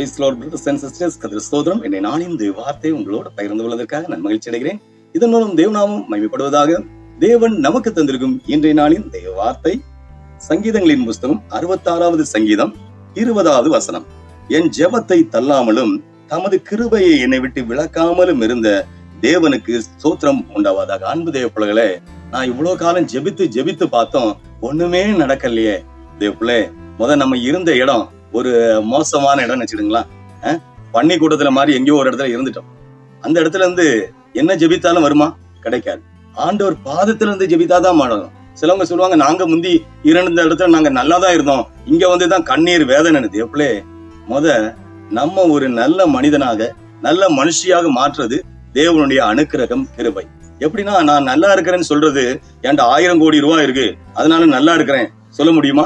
Price lord brothers and sisters. கர்த்தர் ஸ்தோத்திரம். என்னை நான் இந்த வார்த்தை உங்களோடு பகிர்ந்து கொள்வதற்காக நான் மகிழ்ச்சி அடைகிறேன். இதன் மூலம் தேவநாமம் மகிமைப்படுவதாக. தேவன் நமக்கு தந்திருக்கும் இன்றைய நாளின் தேவ வார்த்தை சங்கீதங்களின் புஸ்தகம் 66வது சங்கீதம் 20வது வசனம். என் ஜெபத்தை தள்ளாமலும் தமது கிருபையை என்னை விட்டு விலக்காமலும் இருந்த தேவனுக்கு ஸ்தோத்திரம் உண்டாவதாக. அன்பு தேவ பிள்ளைகளே, நான் இவ்வளவு காலம் ஜெபித்து பார்த்தோம், ஒண்ணுமே நடக்கலையே. தேவ பிள்ளை, நம்ம இருந்த இடம் ஒரு மோசமான இடம் நினைச்சிடுங்களா? பன்னி கூட்டத்துல மாதிரி எங்கேயோ ஒரு இடத்துல இருந்துட்டோம். அந்த இடத்துல இருந்து என்ன ஜெபித்தாலும் வருமா? கிடைக்காது. ஆண்டவர் பாதத்துல இருந்து ஜெபித்தாதான் மாடணும். சிலவங்க சொல்லுவாங்க, நாங்க முந்தி இருந்த இடத்துல நாங்க நல்லாதான் இருந்தோம், இங்க வந்துதான் கண்ணீர் வேதனை. எப்பளே நம்ம ஒரு நல்ல மனிதனாக நல்ல மனுஷியாக மாற்றுறது தேவனுடைய அனுக்கிரகம், கிருபை. எப்படின்னா, நான் நல்லா இருக்கிறேன்னு சொல்றது என்கிட்ட 1000 கோடி ரூபாய் இருக்கு அதனால நல்லா இருக்கிறேன் சொல்ல முடியுமா?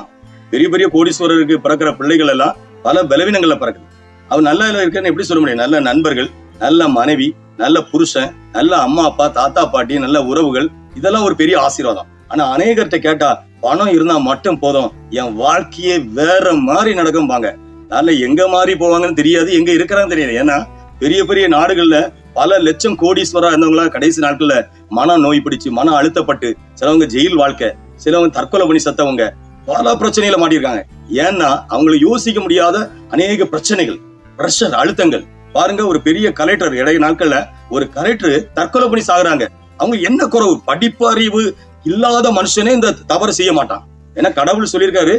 பெரிய பெரிய கோடீஸ்வரருக்கு பிறக்கிற பிள்ளைகள் எல்லாம் பல பலவீனங்கள்ல பிறக்குது. அவன் நல்லா இருக்கேன்னு எப்படி சொல்ல முடியும்? நல்ல நண்பர்கள், நல்ல மனைவி, நல்ல புருஷன், நல்ல அம்மா அப்பா, தாத்தா பாட்டி, நல்ல உறவுகள், இதெல்லாம் ஒரு பெரிய ஆசீர்வாதம். ஆனா அநேகர்கிட்ட கேட்டா, பணம் இருந்தா மட்டும் போதும், என் வாழ்க்கையே வேற மாதிரி நடக்கும்பாங்க. நல்ல எங்க மாதிரி போவாங்கன்னு தெரியாது, எங்க இருக்கிறான்னு தெரியாது. ஏன்னா பெரிய பெரிய நாடுகள்ல பல லட்சம் கோடீஸ்வரா இருந்தவங்களா கடைசி நாட்கள்ல மன நோய் பிடிச்சு, மன அழுத்தப்பட்டு, சிலவங்க ஜெயில் வாழ்க்கை, சிலவங்க தற்கொலை பண்ணி சத்தவங்க, பல பிரச்சனைகளை மாட்டிருக்காங்க. ஏன்னா அவங்களை யோசிக்க முடியாத அநேக பிரச்சனைகள், பிரஷர், அழுத்தங்கள். பாருங்க, ஒரு பெரிய கலெக்டர் இடையே நாட்கள்ல ஒரு கலெக்டர் தற்கொலை பண்ணி சாகுறாங்க. அவங்க என்ன குறைவு? படிப்பறிவு இல்லாத மனுஷனே இந்த தவறு செய்ய மாட்டான். ஏன்னா கடவுள் சொல்லியிருக்காரு,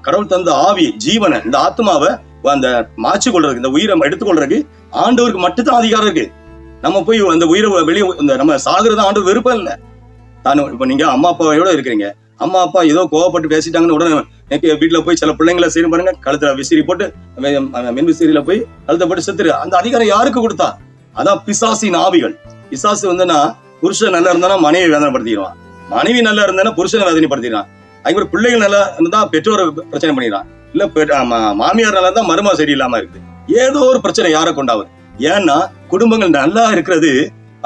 கடவுள் தந்த ஆவி, ஜீவனை, இந்த ஆத்மாவை அந்த மாச்சு கொள்றதுக்கு, இந்த உயிரை எடுத்துக்கொள்றதுக்கு ஆண்டவருக்கு மட்டும்தான் அதிகாரம் இருக்கு. நம்ம போய் அந்த உயிரை வெளியே நம்ம சாகுறது ஆண்டவர் விருப்பம் இல்லை. இப்ப நீங்க அம்மா அப்பாவோட இருக்கிறீங்க, அம்மா அப்பா ஏதோ கோவப்பட்டு பேசிட்டாங்கன்னு உடனே வீட்டுல போய் சில பிள்ளைங்களை செய்யணும் பாருங்க, கழுத்துல விசிறி போட்டு, மின் விசிறியில போய் கழுத்தை போட்டு செத்துரு. அந்த அதிகாரம் யாருக்கு கொடுத்தா? அதான் பிசாசின் ஆவிகள். பிசாசு புருஷன் நல்லா இருந்தா மனைவி வேதனைப்படுத்திடுவான், மனைவி நல்லா இருந்தா புருஷனை வேதனைப்படுத்திடுறான். அதுக்கு பிள்ளைகள் நல்லா இருந்தா பெற்றோரை பிரச்சனை பண்ணிடுறான், இல்ல மாமியார் நல்லா இருந்தா மருமக சரியில்லாம இருக்குது. ஏதோ ஒரு பிரச்சனை யாரை கொண்டாவது. ஏன்னா குடும்பங்கள் நல்லா இருக்கிறது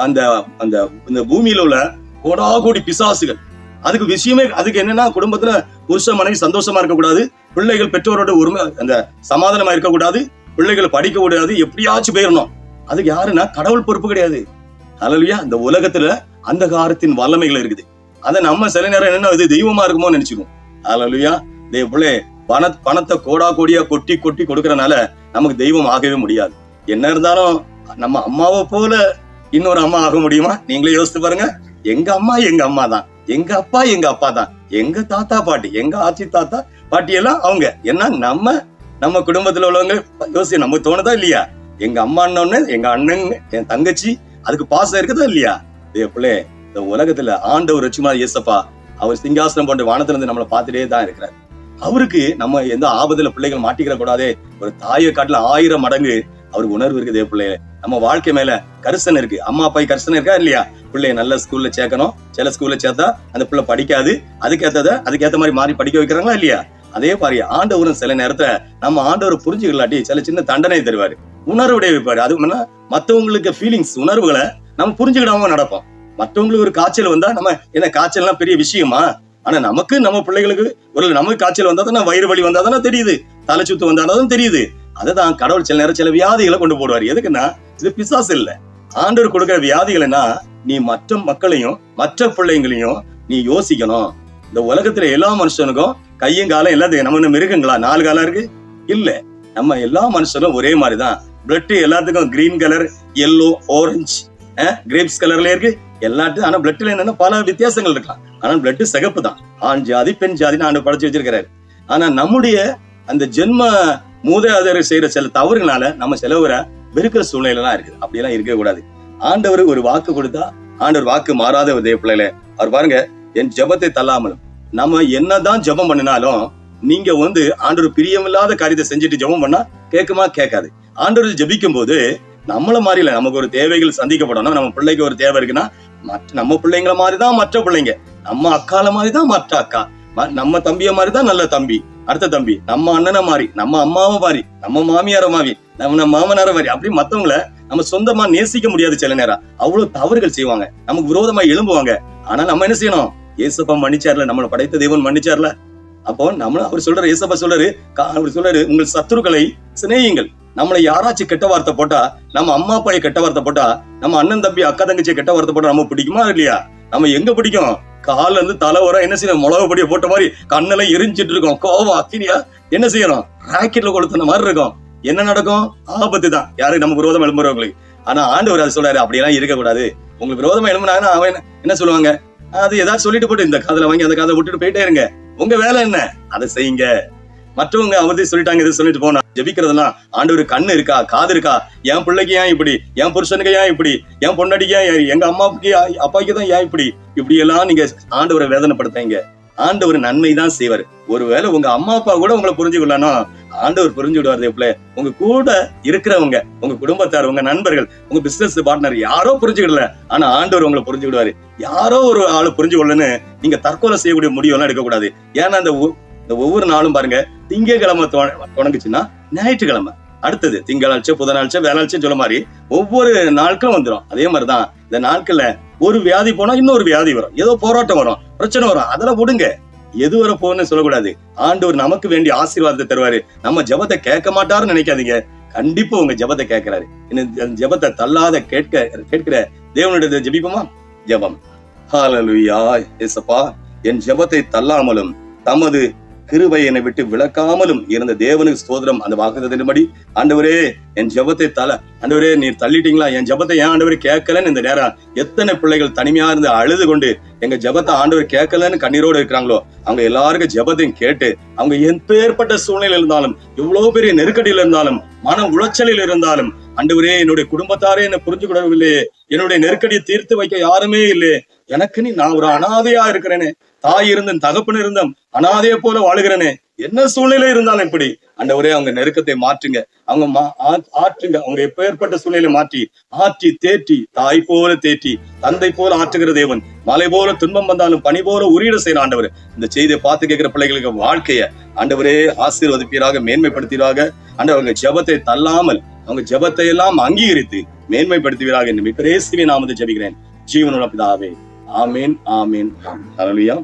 அந்த அந்த இந்த பூமியில உள்ள கோடாகோடி பிசாசுகள். அதுக்கு விஷயமே அதுக்கு என்னன்னா, குடும்பத்துல புருஷ மனைவி சந்தோஷமா இருக்கக்கூடாது, பிள்ளைகள் பெற்றோரோட உரிமை அந்த சமாதானமா இருக்கக்கூடாது, பிள்ளைகளை படிக்க கூடாது, எப்படியாச்சும் போயிடணும். அதுக்கு யாருன்னா கடவுள் பொறுப்பு கிடையாது. அல்லையா? இந்த உலகத்துல அந்த காரத்தின் வல்லமைகள் இருக்குது. அதை நம்ம சில நேரம் என்ன இது தெய்வமா இருக்குமோ நினைச்சுக்கோம். அல்லையா? பிள்ளை பணத்தை கோடா கோடியா கொட்டி கொட்டி கொடுக்கறனால நமக்கு தெய்வம் ஆகவே முடியாது. என்ன இருந்தாலும் நம்ம அம்மாவை போல இன்னொரு அம்மா ஆக முடியுமா? நீங்களே யோசித்து பாருங்க. எங்க அம்மா தான், எங்க அப்பா தான், எங்க தாத்தா பாட்டி, எங்க ஆச்சி தாத்தா பாட்டி எல்லாம் அவங்க. ஏன்னா நம்ம குடும்பத்துல உள்ளவங்க யோசி, நமக்கு தோணுதா இல்லையா? எங்க அம்மான்னு எங்க அண்ணன், என் தங்கச்சி, அதுக்கு பாசம் இருக்குதா இல்லையா? பிள்ளை, இந்த உலகத்துல ஆண்டவர் ரட்சிமா இயேசப்பா, அவர் சிங்காசனம் போன்ற வானத்துல இருந்து நம்மளை பார்த்துட்டே தான் இருக்கிறார். அவருக்கு நம்ம எந்த ஆபத்துல பிள்ளைகள் மாட்டிக்கிற கூடாதே. ஒரு தாயை காட்டுல 1000 மடங்கு அவருக்கு உணர்வு இருக்குது. பிள்ளைய நம்ம வாழ்க்கை மேல கரிசனை இருக்கு. அம்மா அப்பா கரிசனை இருக்கா இல்லையா? பிள்ளைய நல்ல ஸ்கூல்ல சேர்க்கணும். சில ஸ்கூல்ல சேர்த்தா அந்த பிள்ளை படிக்காது, அதுக்கேற்ற மாதிரி மாறி படிக்க வைக்கிறாங்களா இல்லையா? அதே மாதிரி ஆண்டவரும் சில நேரத்துல நம்ம ஆண்டவரை புரிஞ்சுக்கலாட்டி சில சின்ன தண்டனை தருவாரு, உணர்வுடைய வைப்பாரு. அது மத்தவங்களுக்கு ஃபீலிங்ஸ், உணர்வுகளை நம்ம புரிஞ்சுக்கிடாம நடப்போம். மற்றவங்களுக்கு ஒரு காய்ச்சல் வந்தா நம்ம என்ன, காய்ச்சல்லாம் பெரிய விஷயமா? ஆனா நமக்கு, நம்ம பிள்ளைகளுக்கு ஒரு நமக்கு காய்ச்சல் வந்தா தானே, வயிறு வலி வந்தா தானே தெரியுது, தலை சுத்து வந்தாதான் தெரியுது. அதுதான் கடவுள் சில நேரம் சில வியாதிகளை கொண்டு போடுவாரு. எதுக்குன்னா, இது பிசாசு இல்ல, ஆண்டவர் கொடுக்கிற வியாதிகள்னா, நீ மற்ற மக்களையும் மற்ற பிள்ளைங்களையும் நீ யோசிக்கணும். இந்த உலகத்துல எல்லா மனுஷனுக்கும் கையும் காலம் எல்லாத்துக்கும், நம்ம மிருகங்களா 4 காலம் இருக்கு? இல்ல, நம்ம எல்லா மனுஷனும் ஒரே மாதிரிதான். பிளட் எல்லாத்துக்கும் green colour, yellow, orange, grapes கலர்ல இருக்கு எல்லாத்துக்கும். ஆனா பிளட்ல என்னன்னா பல வித்தியாசங்கள் இருக்கலாம். ஆனா பிளட் சிகப்பு தான். ஆண் ஜாதி பெண் ஜாதின்னு ஆண்டு படைச்சு வச்சிருக்கிறாரு. ஆனா நம்முடைய அந்த ஜென்ம மூதாதையர் செய்யற சில தவறுகளால நம்ம சிலவரை வெறுக்கிற சூழ்நிலை எல்லாம் இருக்குது. அப்படியெல்லாம் இருக்கவே கூடாது. ஆண்டவர் ஒரு வாக்கு கொடுத்தா ஆண்டவர் வாக்கு மாறாத உதய பிள்ளைகளே. அவர் பாருங்க, என் ஜெபத்தை தள்ளாமலும். நம்ம என்னதான் ஜெபம் பண்ணினாலும் நீங்க ஆண்டவர் பிரியமில்லாத காரியத்தை செஞ்சுட்டு ஜெபம் பண்ணா கேட்குமா? கேட்காது. ஆண்டவர் ஜெபிக்கும் போது நம்மள மாதிரி இல்ல, நமக்கு ஒரு தேவைகள் சந்திக்கப்படணும். நம்ம பிள்ளைக்கு ஒரு தேவை இருக்குன்னா நம்ம பிள்ளைங்கள மாதிரிதான் மற்ற பிள்ளைங்க, நம்ம அக்கால மாதிரிதான் மற்ற அக்கா, நம்ம தம்பிய மாதிரிதான் நல்ல தம்பி, அடுத்த தம்பி, நம்ம அண்ணனை மாதிரி, நம்ம அம்மாவை மாதிரி, நம்ம மாமியார மாதிரி, நம்ம மாமனார மாதிரி, அப்படி மத்தவங்களை நம்ம சொந்தமா நேசிக்க முடியாது. சில நேரம் அவ்வளவு தவறுகள் செய்வாங்க, நமக்கு விரோதமா எழும்புவாங்க. ஆனா நம்ம என்ன செய்யணும்? ஏசப்பா மன்னிச்சார்ல, நம்மளை படைத்த தேவன் மன்னிச்சார்ல, அப்போ நம்மளும் அவர் சொல்றாரு, ஏசப்பா சொல்றாரு, அவர் சொல்றாரு, உங்கள் சத்துருக்களை சிநேகியுங்கள். நம்மளை யாராச்சும் கெட்ட வார்த்தை போட்டா, நம்ம அம்மா அப்பாயை கெட்ட வார்த்தை போட்டா, நம்ம அண்ணன் தம்பி அக்கா தங்கச்சியை கெட்ட வார்த்தை போட்டா நம்ம பிடிக்குமா இல்லையா? நம்ம எங்க பிடிக்கும்? கால இருந்து தலை வர என்ன செய்யணும், மிளகு பொடியை போட்ட மாதிரி கண்ணெல்லாம் எரிஞ்சிட்டு இருக்கோம், கோவம் அக்கினியா என்ன செய்யணும், ராக்கெட்ல கொளுத்துன மாதிரி இருக்கும். என்ன நடக்கும்? ஆபத்து தான் யாருக்கு, நம்ம விரோதம் எழும்புறவங்களுக்கு. ஆனா ஆண்டவர் அதை சொல்றாரு, அப்படியெல்லாம் இருக்கக்கூடாது. உங்களுக்கு விரோதமா எழும்புனாங்கன்னா அவன் என்ன சொல்லுவாங்க, அது ஏதாவது சொல்லிட்டு போட்டு இந்த காதல வாங்கி அந்த காதை விட்டுட்டு போயிட்டே இருங்க. உங்க வேலை என்ன, அதை செய்யுங்க. மற்றவங்க அவதே சொல்லிட்டாங்க, இதை சொல்லிட்டு போனா ஜெபிக்கிறதெல்லாம், ஆண்டவர் கண்ணு இருக்கா, காது இருக்கா, என் பிள்ளைக்கு ஏன் இப்படி, என் புருஷனுக்கு ஏன் இப்படி, என் பொண்டாட்டிக்கு ஏன், எங்க அம்மாவுக்கு அப்பாவுக்கு தான் ஏன் இப்படி எல்லாம் நீங்க ஆண்டவரை வேதனைப்படுத்தாங்க. ஆண்டவர் நன்மை தான் செய்வார். ஒருவேளை உங்க அம்மா அப்பா கூட உங்களை புரிஞ்சுக்கலன்னா ஆண்டவர் புரிஞ்சு விடுவாரு. எப்பல உங்க கூட இருக்கிறவங்க, உங்க குடும்பத்தார், உங்க நண்பர்கள், உங்க பிசினஸ் பார்ட்னர் யாரோ புரிஞ்சுக்கிடல, ஆனா ஆண்டவர் உங்களை புரிஞ்சு விடுவாரு. யாரோ ஒரு ஆளு புரிஞ்சு கொள்ளன்னு நீங்க தற்கொலை செய்யக்கூடிய முடிவெல்லாம் எடுக்கக்கூடாது. ஏன்னா இந்த ஒவ்வொரு நாளும் பாருங்க, திங்கக்கிழமை தொடங்குச்சுன்னா ஞாயிற்றுக்கிழமை அடுத்தது திங்களாழ்ச்ச, புதனாழ்ச்ச, வேளாழ்ச்சன்னு சொல்ல மாதிரி ஒவ்வொரு நாட்களும் வந்துடும். அதே மாதிரிதான் இந்த நாட்கள்ல ஒரு வியாதி போனா இன்னொரு வியாதி வரும், ஏதோ போராட்டம் வரும், பிரச்சனை வரும். அதெல்லாம் விடுங்க, எது வர போன்னு சொல்லக்கூடாது. ஆண்டவர் நமக்கு வேண்டிய ஆசீர்வாதத்தை தருவாரு. நம்ம ஜெபத்தை கேட்க மாட்டாருன்னு நினைக்காதீங்க, கண்டிப்பா உங்க ஜெபத்தை கேட்கிறாரு. ஜெபத்தை தள்ளாத கேட்கிற தேவனுடைய ஜெபிப்போமா? ஜெபம். ஹல்லேலூயா. இயேசப்பா, என் ஜெபத்தை தள்ளாமலும் தமது கிருபை என்னை விட்டு விளக்காமலும் இருந்த தேவனுக்கு ஸ்தோத்திரம். அந்த வாக்குத்தத்தின்படி ஆண்டவரே, என் ஜெபத்தை ஆண்டவரே நீர் தள்ளிட்டீங்களா, என் ஜெபத்தை ஏன் ஆண்டவர் கேட்கலன்னு இந்த நேரம் எத்தனை பிள்ளைகள் தனிமையா இருந்து அழுது கொண்டு எங்க ஜெபத்தை ஆண்டவர் கேட்கலன்னு கண்ணீரோடு இருக்கிறாங்களோ, அவங்க எல்லாருக்கும் ஜெபத்தையும் கேட்டு, அவங்க எப்பேற்பட்ட சூழ்நிலையில் இருந்தாலும், எவ்வளவு பெரிய நெருக்கடியில் இருந்தாலும், மன உளைச்சலில் இருந்தாலும், ஆண்டவரே என்னுடைய குடும்பத்தாரே என்ன புரிஞ்சு கொள்ளவில்லையே, என்னுடைய நெருக்கடியை தீர்த்து வைக்க யாருமே இல்லையே, எனக்கு நான் ஒரு அனாதையா இருக்கிறேனே, தாய் இருந்தும் தகப்பன் இருந்தும் அனாதையை போல வாழுகிறேனே, என்ன சூழ்நிலை இருந்தாலும் இப்படி ஆண்டவரே அவங்க நெருக்கத்தை மாற்றுங்க, அவங்க ஆற்றுங்க. அவங்க எப்பேற்பட்ட சூழ்நிலை ஆற்றி தேற்றி, தாய் போல தேற்றி தந்தை போல ஆற்றுகிற தேவன், மலை போல துன்பம் வந்தாலும் பனி போல உரியட செய்யற ஆண்டவர். இந்த செய்தியை பார்த்து கேட்கிற பிள்ளைகளுக்கு வாழ்க்கைய ஆண்டவரே ஆசீர்வதிப்பீராக, மேன்மைப்படுத்துவீராக. ஆண்டவர் அவங்க ஜெபத்தை தள்ளாமல் அவங்க ஜெபத்தை எல்லாம் அங்கீகரித்து மேன்மைப்படுத்துவீராக என்று இயேசுவின் நாமத்தில் ஜெபிக்கிறேன், ஜீவனுள்ள பிதாவே. ஆமீன், ஆமீன். ஹல்லேலூயா.